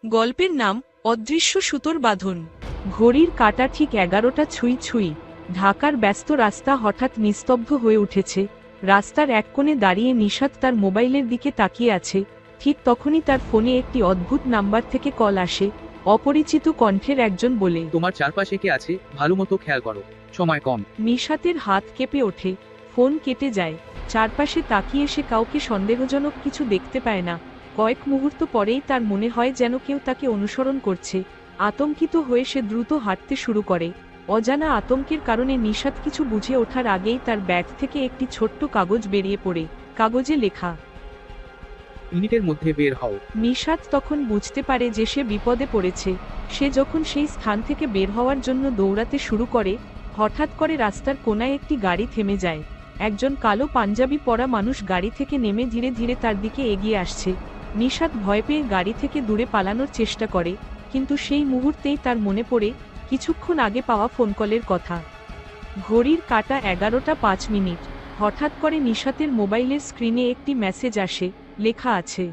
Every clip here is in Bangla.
গল্পের নাম অদৃশ্য সুতোর বাঁধন। ঘড়ির কাঁটা ঠিক 11টা ছুঁই ছুঁই। ঢাকার ব্যস্ত রাস্তা হঠাৎ নিস্তব্ধ হয়ে উঠেছে। রাস্তার এক কোণে দাঁড়িয়ে নিশাত তার মোবাইলের দিকে তাকিয়ে আছে। ঠিক তখনই তার ফোনে একটি অদ্ভুত নাম্বার থেকে কল আসে। অপরিচিত কণ্ঠের একজন বলে, তোমার চারপাশে কে আছে ভালোমতো খেয়াল করো, সময় কম। নিশাতের হাত কেঁপে ওঠে। ফোন কেটে যায়। চারপাশে তাকিয়ে সে কাউকে সন্দেহজনক কিছু দেখতে পায় না। কয়েক মুহূর্ত পরেই তার মনে হয় যেন কেউ তাকে অনুসরণ করছে। আতঙ্কিত হয়ে সে দ্রুত হাঁটতে শুরু করে। অজানা আতঙ্কের কারণে নিশাত কিছু বুঝে ওঠার আগেই তার ব্যাগ থেকে একটি ছোট্ট কাগজ বেরিয়ে পড়ে। কাগজে লেখা, মিনিটের মধ্যে বের হও। নিশাত তখন বুঝতে পারে যে সে বিপদে পড়েছে। সে যখন সেই স্থান থেকে বের হওয়ার জন্য দৌড়াতে শুরু করে, হঠাৎ করে রাস্তার কোনায় একটি গাড়ি থেমে যায়। একজন কালো পাঞ্জাবি পরা মানুষ গাড়ি থেকে নেমে ধীরে ধীরে তার দিকে এগিয়ে আসছে। নিশাত ভয় পেয়ে গাড়ি থেকে দূরে পালানোর চেষ্টা করে, কিন্তু সেই মুহূর্তেই তার মনে পড়ে কিছুক্ষণ আগে পাওয়া ফোন কলের কথা। ঘড়ির কাঁটা 11টা 5 মিনিট। হঠাৎ করে নিশাতের মোবাইলের স্ক্রিনে একটি মেসেজ আসে। লেখা আছে,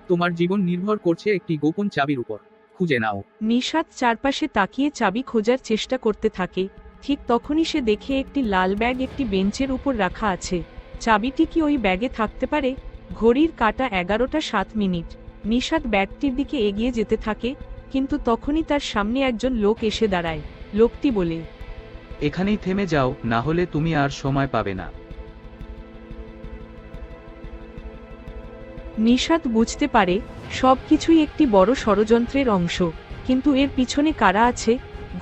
তোমার জীবন নির্ভর করছে একটি গোপন চাবির উপর, খুঁজে নাও। নিশাত চারপাশে তাকিয়ে চাবি খোঁজার চেষ্টা করতে থাকে। ঠিক তখনই সে দেখে একটি লাল ব্যাগ একটি বেঞ্চের উপর রাখা আছে। চাবিটি কি ওই ব্যাগে থাকতে পারে? ঘড়ির কাঁটা 11টা 7 মিনিট। নিশাত ব্যাগটির দিকে এগিয়ে যেতে থাকে, কিন্তু তখনই তার সামনে একজন লোক এসে দাঁড়ায়। লোকটি বলে, এখানেই থেমে যাও, না হলে তুমি আর সময় পাবে না। নিশাত বুঝতে পারে সবকিছুই একটি বড় ষড়যন্ত্রের অংশ। কিন্তু এর পিছনে কারা আছে?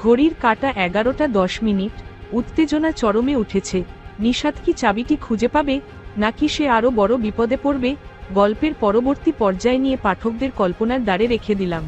ঘড়ির কাঁটা 11টা 10 মিনিট। উত্তেজনা চরমে উঠেছে। নিশাত কি চাবিটি খুঁজে পাবে, নাকি সে আরও বড় বিপদে পড়বে? গল্পের পরবর্তী পর্যায় নিয়ে পাঠকদের কল্পনার দ্বারে রেখে দিলাম।